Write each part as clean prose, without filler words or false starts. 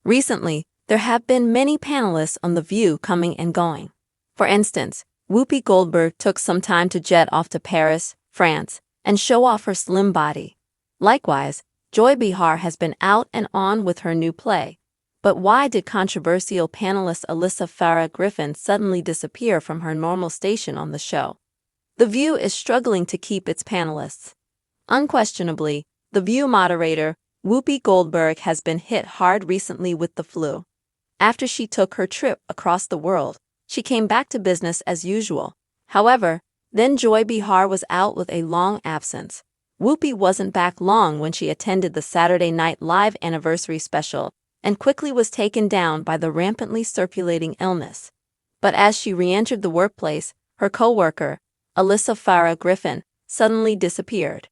Recently, there have been many panelists on The View coming and going. For instance, Whoopi Goldberg took some time to jet off to Paris, France, and show off her slim body. Likewise, Joy Behar has been out and on with her new play. But why did controversial panelist Alyssa Farah Griffin suddenly disappear from her normal station on the show? The View is struggling to keep its panelists. Unquestionably, The View moderator, Whoopi Goldberg, has been hit hard recently with the flu. After she took her trip across the world, she came back to business as usual. However, then Joy Behar was out with a long absence. Whoopi wasn't back long when she attended the Saturday Night Live anniversary special and quickly was taken down by the rampantly circulating illness. But as she re-entered the workplace, her co-worker, Alyssa Farah Griffin, suddenly disappeared.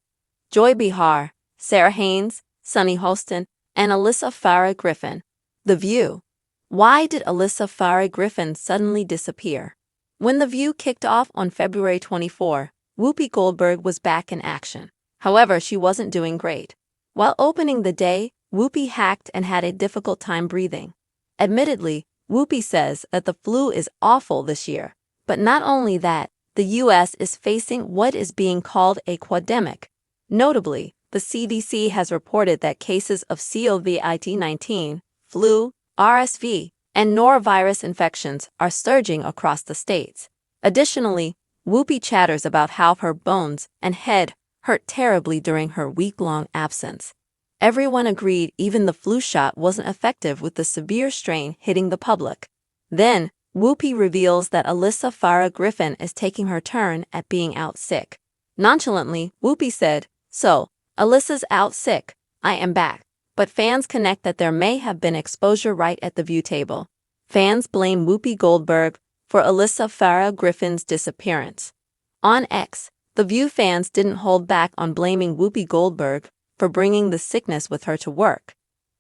Joy Behar, Sarah Haynes, Sunny Hostin, and Alyssa Farah Griffin. The View. Why did Alyssa Farah Griffin suddenly disappear? When The View kicked off on February 24, Whoopi Goldberg was back in action. However, she wasn't doing great. While opening the day, Whoopi hacked and had a difficult time breathing. Admittedly, Whoopi says that the flu is awful this year. But not only that, the U.S. is facing what is being called a quademic. Notably, the CDC has reported that cases of COVID-19, flu, RSV, and norovirus infections are surging across the states. Additionally, Whoopi chatters about how her bones and head hurt terribly during her week-long absence. Everyone agreed even the flu shot wasn't effective with the severe strain hitting the public. Then, Whoopi reveals that Alyssa Farah Griffin is taking her turn at being out sick. Nonchalantly, Whoopi said, "So, Alyssa's out sick, I am back." But fans connect that there may have been exposure right at the View table. Fans blame Whoopi Goldberg for Alyssa Farah Griffin's disappearance. On X, The View fans didn't hold back on blaming Whoopi Goldberg for bringing the sickness with her to work.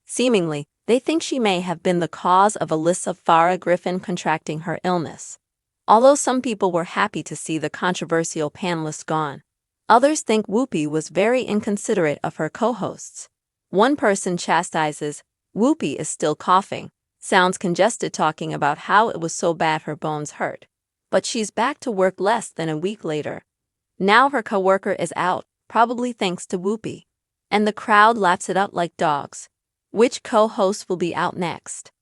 Seemingly, they think she may have been the cause of Alyssa Farah Griffin contracting her illness. Although some people were happy to see the controversial panelist gone, others think Whoopi was very inconsiderate of her co-hosts. One person chastises, "Whoopi is still coughing, sounds congested, talking about how it was so bad her bones hurt. But she's back to work less than a week later. Now her coworker is out, probably thanks to Whoopi." And the crowd laps it up like dogs. Which co-host will be out next?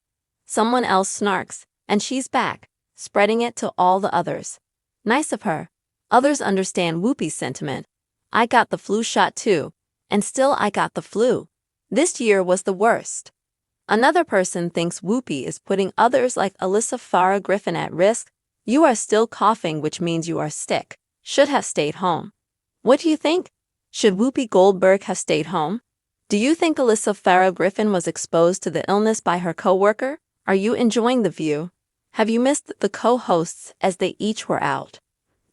Someone else snarks, "And she's back," spreading it to all the others. Nice of her. Others understand Whoopi's sentiment. "I got the flu shot too, and still I got the flu. This year was the worst." Another person thinks Whoopi is putting others like Alyssa Farah Griffin at risk. "You are still coughing, which means you are sick. Should have stayed home." What do you think? Should Whoopi Goldberg have stayed home? Do you think Alyssa Farah Griffin was exposed to the illness by her co-worker? Are you enjoying The View? Have you missed the co-hosts as they each were out?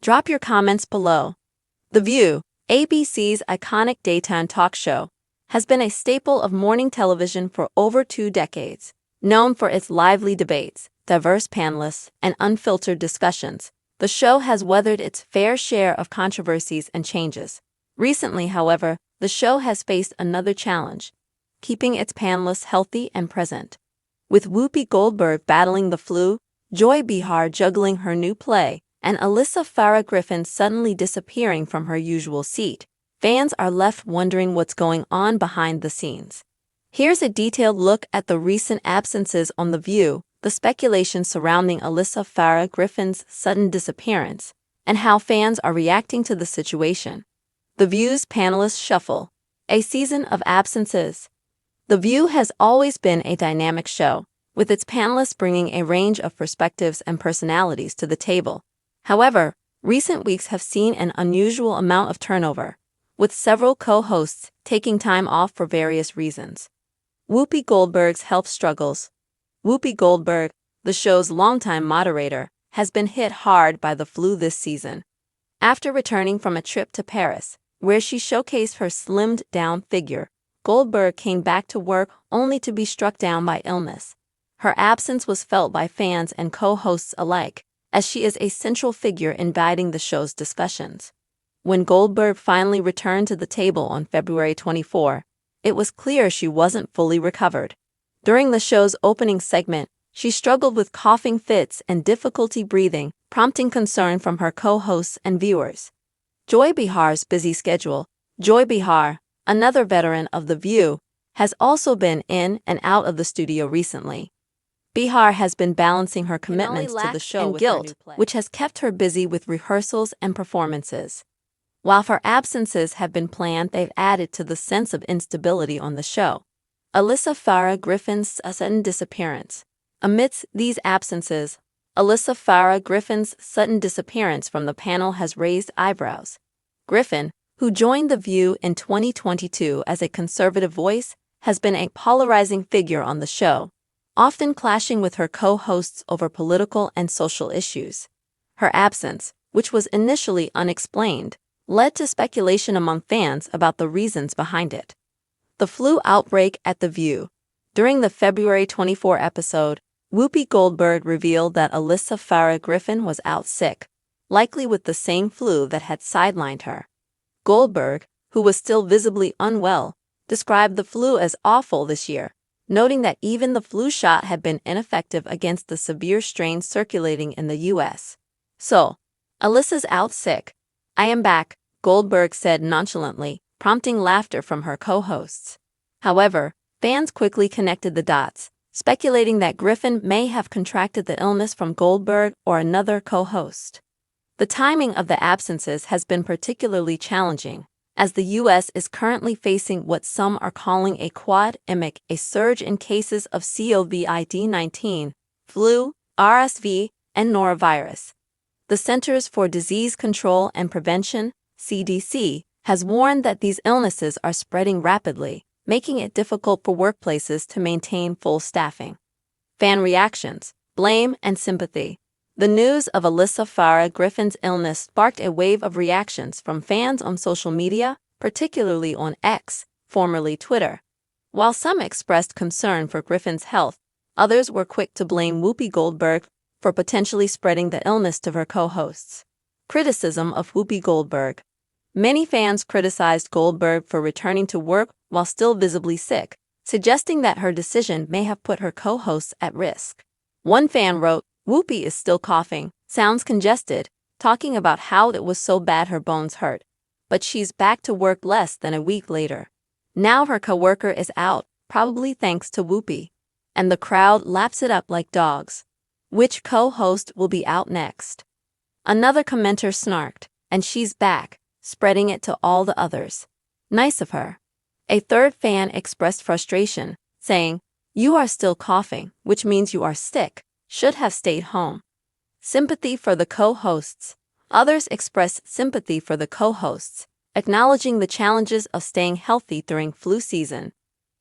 Drop your comments below. The View, ABC's iconic daytime talk show, has been a staple of morning television for over 2 decades. Known for its lively debates, diverse panelists, and unfiltered discussions, the show has weathered its fair share of controversies and changes. Recently, however, the show has faced another challenge: keeping its panelists healthy and present. With Whoopi Goldberg battling the flu, Joy Behar juggling her new play, and Alyssa Farah Griffin suddenly disappearing from her usual seat, fans are left wondering what's going on behind the scenes. Here's a detailed look at the recent absences on The View, the speculation surrounding Alyssa Farah Griffin's sudden disappearance, and how fans are reacting to the situation. The View's panelist shuffle. A season of absences. The View has always been a dynamic show, with its panelists bringing a range of perspectives and personalities to the table. However, recent weeks have seen an unusual amount of turnover, with several co-hosts taking time off for various reasons. Whoopi Goldberg's health struggles. Whoopi Goldberg, the show's longtime moderator, has been hit hard by the flu this season. After returning from a trip to Paris, where she showcased her slimmed-down figure, Goldberg came back to work only to be struck down by illness. Her absence was felt by fans and co-hosts alike, as she is a central figure in guiding the show's discussions. When Goldberg finally returned to the table on February 24, it was clear she wasn't fully recovered. During the show's opening segment, she struggled with coughing fits and difficulty breathing, prompting concern from her co-hosts and viewers. Joy Bihar's busy schedule. Joy Bihar, another veteran of The View, has also been in and out of the studio recently. Bihar has been balancing her commitments to the show with guilt, which has kept her busy with rehearsals and performances. While her absences have been planned, they've added to the sense of instability on the show. Alyssa Farah Griffin's sudden disappearance. Amidst these absences, Alyssa Farah Griffin's sudden disappearance from the panel has raised eyebrows. Griffin, who joined The View in 2022 as a conservative voice, has been a polarizing figure on the show, often clashing with her co-hosts over political and social issues. Her absence, which was initially unexplained, led to speculation among fans about the reasons behind it. The flu outbreak at The View. During the February 24 episode, Whoopi Goldberg revealed that Alyssa Farah Griffin was out sick, likely with the same flu that had sidelined her. Goldberg, who was still visibly unwell, described the flu as awful this year, noting that even the flu shot had been ineffective against the severe strain circulating in the U.S. "So, Alyssa's out sick. I am back," Goldberg said nonchalantly, prompting laughter from her co-hosts. However, fans quickly connected the dots, speculating that Griffin may have contracted the illness from Goldberg or another co-host. The timing of the absences has been particularly challenging, as the U.S. is currently facing what some are calling a quad-emic, a surge in cases of COVID-19, flu, RSV, and norovirus. The Centers for Disease Control and Prevention, CDC, has warned that these illnesses are spreading rapidly, making it difficult for workplaces to maintain full staffing. Fan reactions, blame, and sympathy. The news of Alyssa Farah Griffin's illness sparked a wave of reactions from fans on social media, particularly on X, formerly Twitter. While some expressed concern for Griffin's health, others were quick to blame Whoopi Goldberg for potentially spreading the illness to her co-hosts. Criticism of Whoopi Goldberg. Many fans criticized Goldberg for returning to work while still visibly sick, suggesting that her decision may have put her co-hosts at risk. One fan wrote, "Whoopi is still coughing, sounds congested, talking about how it was so bad her bones hurt. But she's back to work less than a week later. Now her coworker is out, probably thanks to Whoopi." And the crowd laps it up like dogs. Which co-host will be out next? Another commenter snarked, "And she's back," spreading it to all the others. Nice of her. A third fan expressed frustration, saying, "You are still coughing, which means you are sick. Should have stayed home." Sympathy for the co-hosts. Others expressed sympathy for the co-hosts, acknowledging the challenges of staying healthy during flu season.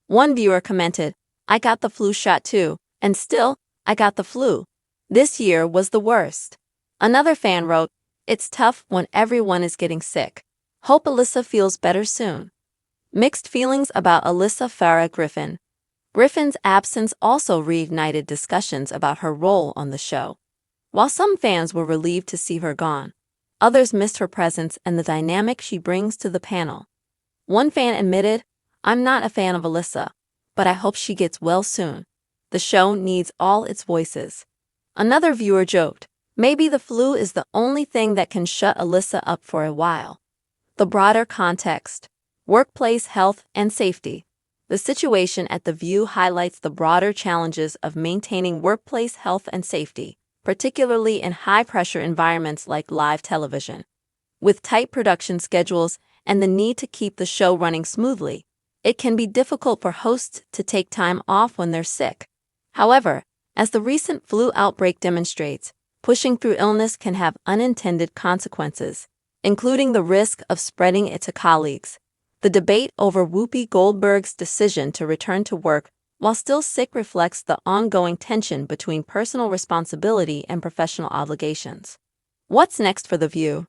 One viewer commented, "I got the flu shot too, and still, I got the flu. This year was the worst." Another fan wrote, "It's tough when everyone is getting sick. Hope Alyssa feels better soon." Mixed feelings about Alyssa Farah Griffin. Griffin's absence also reignited discussions about her role on the show. While some fans were relieved to see her gone, others missed her presence and the dynamic she brings to the panel. One fan admitted, "I'm not a fan of Alyssa, but I hope she gets well soon. The show needs all its voices." Another viewer joked, "Maybe the flu is the only thing that can shut Alyssa up for a while." The broader context. Workplace health and safety. The situation at The View highlights the broader challenges of maintaining workplace health and safety, particularly in high-pressure environments like live television. With tight production schedules and the need to keep the show running smoothly, it can be difficult for hosts to take time off when they're sick. However, as the recent flu outbreak demonstrates, pushing through illness can have unintended consequences, including the risk of spreading it to colleagues. The debate over Whoopi Goldberg's decision to return to work while still sick reflects the ongoing tension between personal responsibility and professional obligations. What's next for The View?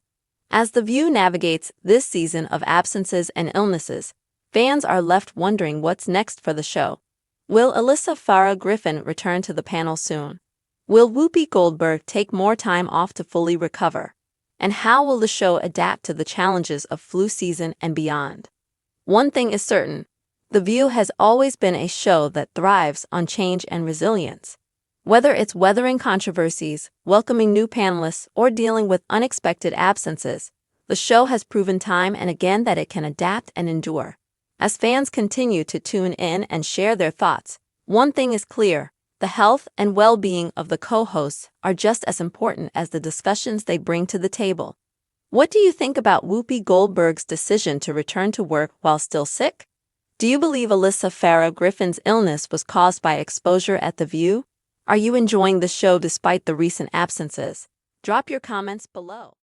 As The View navigates this season of absences and illnesses, fans are left wondering what's next for the show. Will Alyssa Farah Griffin return to the panel soon? Will Whoopi Goldberg take more time off to fully recover? And how will the show adapt to the challenges of flu season and beyond? One thing is certain, The View has always been a show that thrives on change and resilience. Whether it's weathering controversies, welcoming new panelists, or dealing with unexpected absences, the show has proven time and again that it can adapt and endure. As fans continue to tune in and share their thoughts, one thing is clear: the health and well-being of the co-hosts are just as important as the discussions they bring to the table. What do you think about Whoopi Goldberg's decision to return to work while still sick? Do you believe Alyssa Farah Griffin's illness was caused by exposure at The View? Are you enjoying the show despite the recent absences? Drop your comments below.